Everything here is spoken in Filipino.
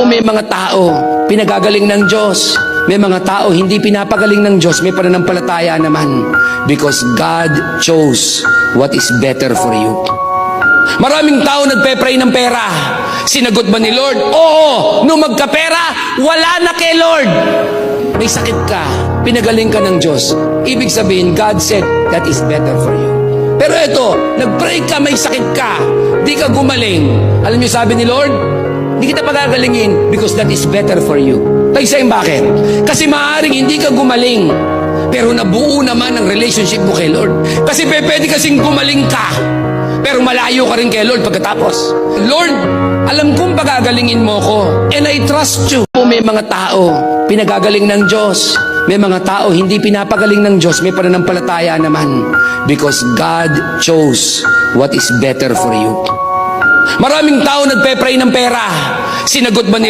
May mga tao pinagagaling ng Diyos. May mga tao hindi pinapagaling ng Diyos. May pananampalataya naman. Because God chose what is better for you. Maraming tao nagpe-pray ng pera. Sinagot ba ni Lord? Oo. Nung magkapera, wala na kay Lord. May sakit ka, pinagaling ka ng Diyos. Ibig sabihin, God said, that is better for you. Pero ito, nag-pray ka, may sakit ka, di ka gumaling. Alam niyo sabi ni Lord, di kita pagagalingin because that is better for you. Tayo sa'yo bakit? Kasi maaaring hindi ka gumaling, pero nabuo naman ang relationship mo kay Lord. Kasi pwede kasing gumaling ka, pero malayo ka rin kay Lord pagkatapos. Lord, alam kong pagagalingin mo ko, and I trust you. May mga tao pinagagaling ng Diyos. May mga tao hindi pinapagaling ng Diyos. May pananampalataya naman. Because God chose what is better for you. Maraming tao nagpe-pray ng pera. Sinagot ba ni